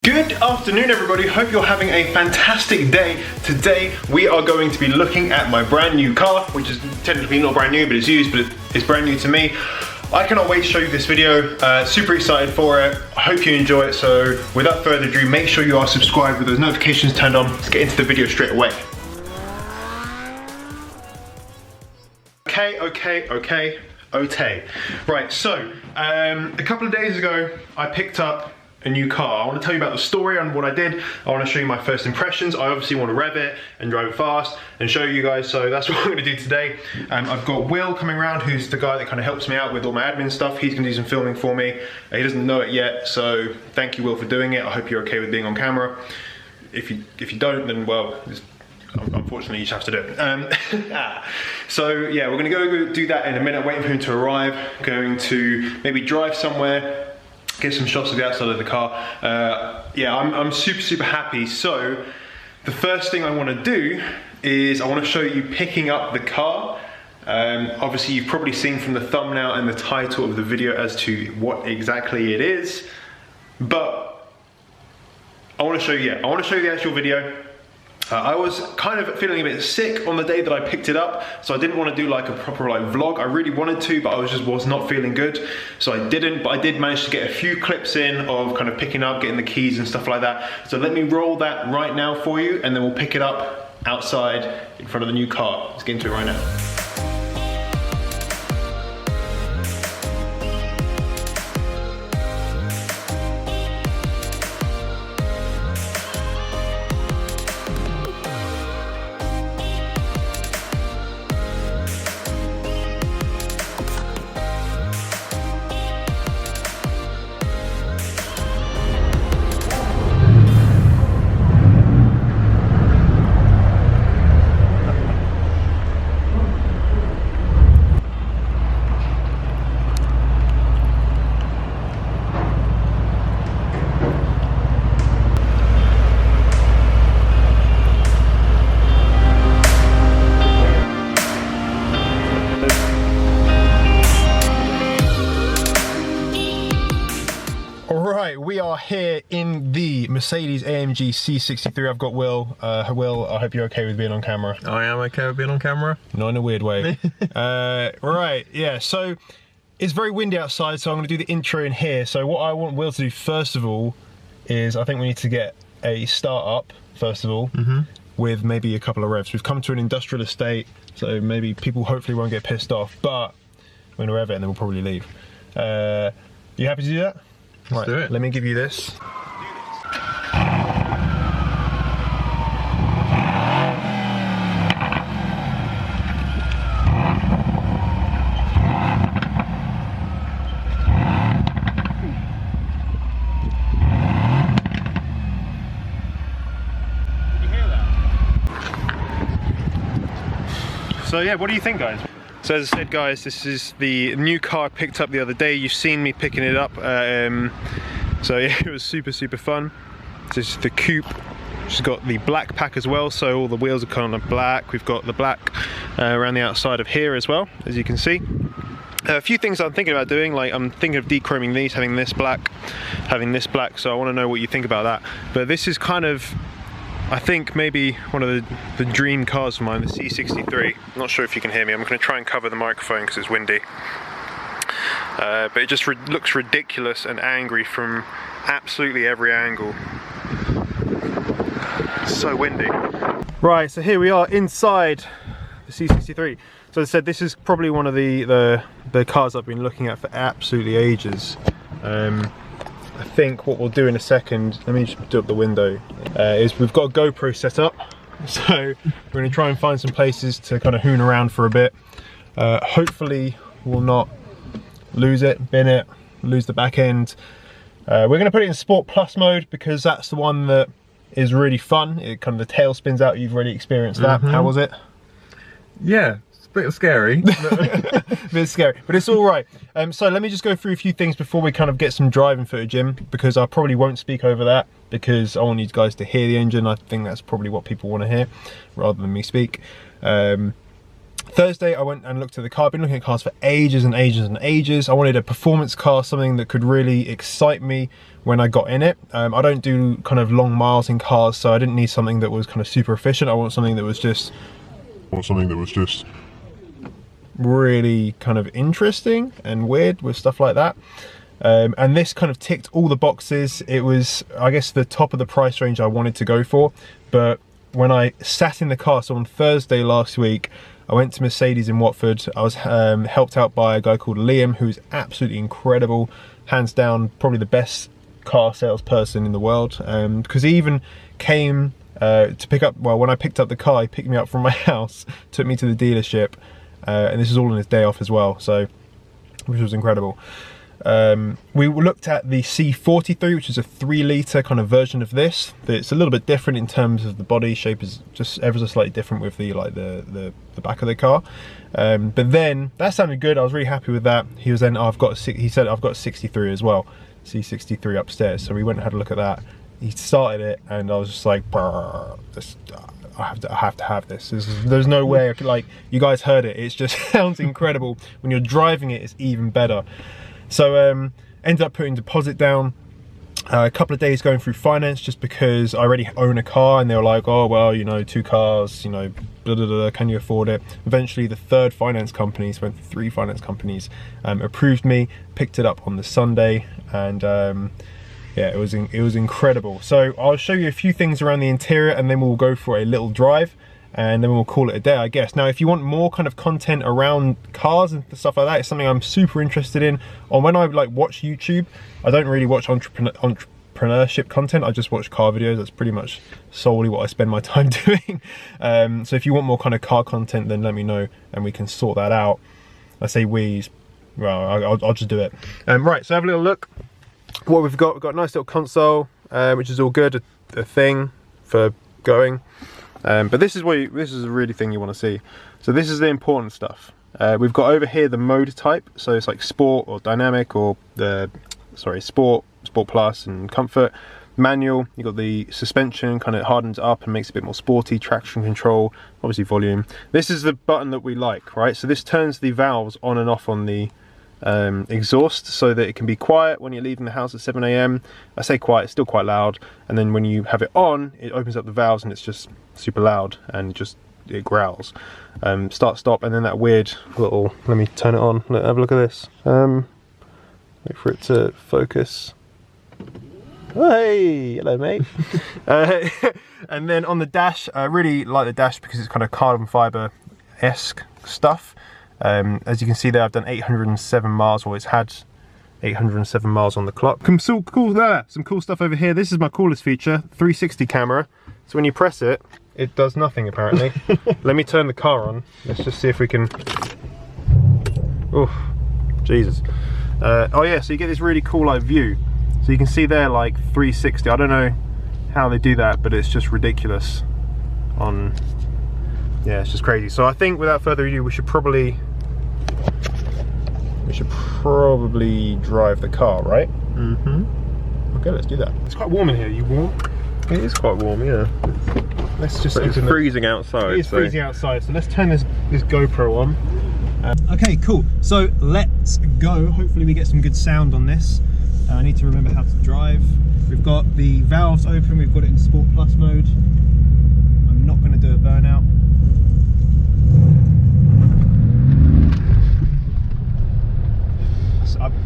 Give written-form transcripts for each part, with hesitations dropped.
Good afternoon everybody, hope you're having a fantastic day. Today we are going to be looking at my brand new car, which is technically not brand new but it's used, but it's brand new to me. I cannot wait to show you this video, super excited for it. I hope you enjoy it, so without further ado, make sure you are subscribed with those notifications turned on. Let's get into the video straight away. Okay. Right, so a couple of days ago I picked up a new car. I want to tell you about the story and what I did. I want to show you my first impressions. I obviously want to rev it and drive it fast and show you guys, so that's what I'm going to do today. I've got Will coming around, who's the guy that kind of helps me out with all my admin stuff. He's going to do some filming for me. He doesn't know it yet, so thank you, Will, for doing it. I hope you're okay with being on camera. If you don't, then well, unfortunately you just have to do it. So yeah, we're going to go do that in a minute, waiting for him to arrive. Going to maybe drive somewhere, get some shots of the outside of the car. Yeah, I'm super happy. So the first thing I want to do is I want to show you picking up the car. Obviously you've probably seen from the thumbnail and the title of the video as to what exactly it is, but I want to show you, I want to show you the actual video. I was kind of feeling a bit sick on the day that I picked it up, so I didn't want to do like a proper vlog. I really wanted to, but I was not feeling good, so I didn't. But I did manage to get a few clips in of kind of picking up, getting the keys and stuff like that. So let me roll that right now for you, and then we'll pick it up outside in front of the new car. Let's get into it right now. We are here in the Mercedes AMG C63. I've got Will. Will, I hope you're okay with being on camera. I am okay with being on camera. Not in a weird way. Right, yeah, so it's very windy outside, so I'm going to do the intro in here. So what I want Will to do first of all is I think we need to get a start up, first of all, with maybe a couple of revs. We've come to an industrial estate, so maybe people hopefully won't get pissed off, but I'm going to rev it and then we'll probably leave. You happy to do that? Let's do it. Let me give you this. So yeah, what do you think, guys? So as I said, guys, this is the new car I picked up the other day. You've seen me picking it up. So yeah, it was super fun. This is the coupe. She's got the black pack as well, so all the wheels are kind of black. We've got the black around the outside of here as well, as you can see. A few things I'm thinking about doing, like I'm thinking of dechroming these, having this black, so I want to know what you think about that. But this is kind of, I think, maybe one of the dream cars of mine, the C63. I'm not sure if you can hear me. I'm going to try and cover the microphone because it's windy. But it just looks ridiculous and angry from absolutely every angle. It's so windy. Right, so here we are inside the C63. So as I said, this is probably one of the cars I've been looking at for absolutely ages. I think what we'll do in a second, let me just do up the window, is we've got a GoPro set up. So we're going to try and find some places to kind of hoon around for a bit. Hopefully we'll not lose it, bin it, lose the back end. We're going to put it in Sport Plus mode because that's the one that is really fun. It kind of, the tail spins out. You've already experienced that. How was it? Yeah, it's a bit scary. A bit scary, but it's all right. So let me just go through a few things before we kind of get some driving footage in, because I probably won't speak over that because I want you guys to hear the engine. I think that's probably what people want to hear rather than me speak. Thursday, I went and looked at the car. I've been looking at cars for ages and ages and ages. I wanted a performance car, something that could really excite me when I got in it. I don't do kind of long miles in cars, so I didn't need something that was kind of super efficient. I want something that was just really kind of interesting and weird with stuff like that. And this kind of ticked all the boxes. It was, I guess, the top of the price range I wanted to go for. But when I sat in the car, so on Thursday last week, I went to Mercedes in Watford. I was helped out by a guy called Liam, who's absolutely incredible, hands down probably the best car salesperson in the world, because he even came to pick up, well, when I picked up the car, he picked me up from my house, took me to the dealership, and this is all on his day off as well, so which was incredible. We looked at the C63, which is a 3-litre kind of version of this. It's a little bit different in terms of the body shape, is just ever so slightly different with the the back of the car. But then that sounded good. I was really happy with that. He was then, oh, he said I've got a 63 as well, C63 upstairs. So we went and had a look at that. He started it, and I was just like, I have to have this. There's no way I could, like, you guys heard it. It just sounds incredible. When you're driving it, it's even better. So ended up putting deposit down, a couple of days going through finance just because I already own a car, and they were like, oh, well, you know, 2 cars, you know, blah, blah, blah, can you afford it? Eventually the 3rd finance company, so went through 3 finance companies, approved me, picked it up on the Sunday, and yeah, it was incredible. So I'll show you a few things around the interior, and then we'll go for a little drive, and then we'll call it a day, I guess. Now, if you want more kind of content around cars and stuff like that, it's something I'm super interested in. On when I like watch YouTube, I don't really watch entrepreneurship content. I just watch car videos. That's pretty much solely what I spend my time doing. So if you want more kind of car content, then let me know and we can sort that out. I say we, well, I'll just do it. Right, so have a little look. What we've got a nice little console, which is all good, a thing for going. But this is a really thing you want to see. So this is the important stuff. We've got over here the mode type, so it's like sport or dynamic, or sport plus and comfort. Manual, you've got the suspension, kind of hardens up and makes it a bit more sporty. Traction control, obviously volume. This is the button that we like, right? So this turns the valves on and off on the exhaust so that it can be quiet when you're leaving the house at 7 AM. I say quiet, it's still quite loud, and then when you have it on, it opens up the valves and it's just super loud and it growls. Start, stop, and then that weird little, let me turn it on, have a look at this. Wait for it to focus. Hey, hello mate. And then on the dash, I really like the dash because it's kind of carbon fiber-esque stuff. As you can see there, I've done 807 miles, or it's had 807 miles on the clock. Some cool stuff over here. This is my coolest feature, 360 camera. So when you press it, it does nothing apparently. Let me turn the car on. Let's just see if we can, oh, Jesus. Oh yeah, so you get this really cool like view. So you can see there like 360. I don't know how they do that, but it's just ridiculous. Yeah, it's just crazy. So I think without further ado, we should probably drive the car, right? Mm-hmm. Okay, let's do that. It's quite warm in here. You warm? It is quite warm, yeah. Let's just. But it's freezing outside. It is freezing outside. So let's turn this GoPro on. Okay, cool. So let's go. Hopefully we get some good sound on this. I need to remember how to drive. We've got the valves open. We've got it in Sport Plus mode. I'm not going to do a burnout.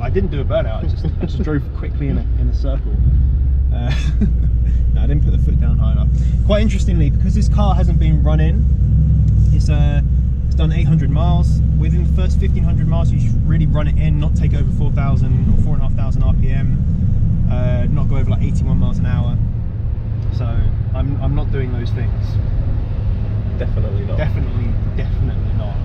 I didn't do a burnout. I just drove quickly in a circle. No, I didn't put the foot down high enough. Quite interestingly, because this car hasn't been run in, it's done 800 miles. Within the first 1500 miles, you should really run it in, not take over 4,000 or 4,500 RPM, not go over like 81 miles an hour. So I'm not doing those things. Definitely not. Definitely not.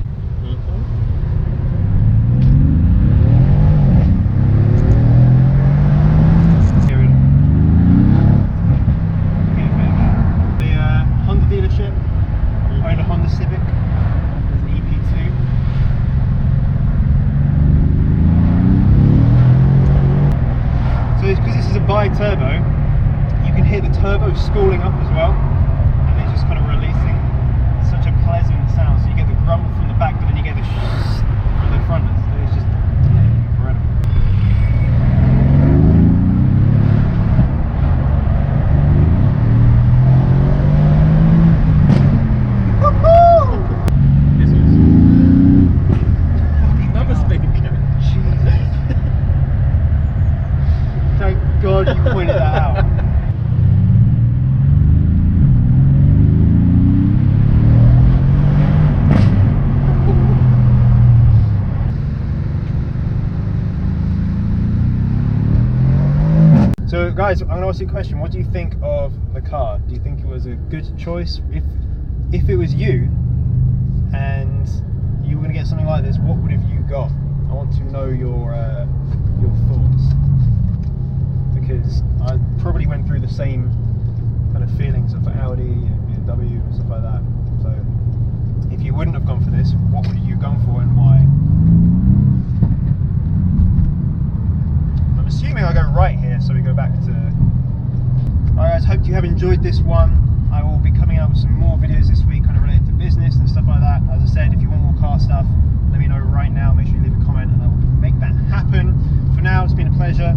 Turbo, you can hear the turbo spooling up as well, and it's just kind of releasing such a pleasant sound. So you get the rumble from the back, but then you get the from the front. It's just incredible. Another speed. Jesus. Thank God you pointed that out. So guys, I'm going to ask you a question. What do you think of the car? Do you think it was a good choice? If it was you and you were going to get something like this, what would have you got? I want to know your thoughts, because I probably went through the same kind of feelings of Audi and BMW and stuff like that. So if you wouldn't have gone for this, what would you have gone for and why? I'm assuming I go right here, so we go back to... Alright guys, hope you have enjoyed this one. I will be coming out with some more videos this week kind of related to business and stuff like that. As I said, if you want more car stuff, let me know right now. Make sure you leave a comment and I will make that happen. For now, it's been a pleasure.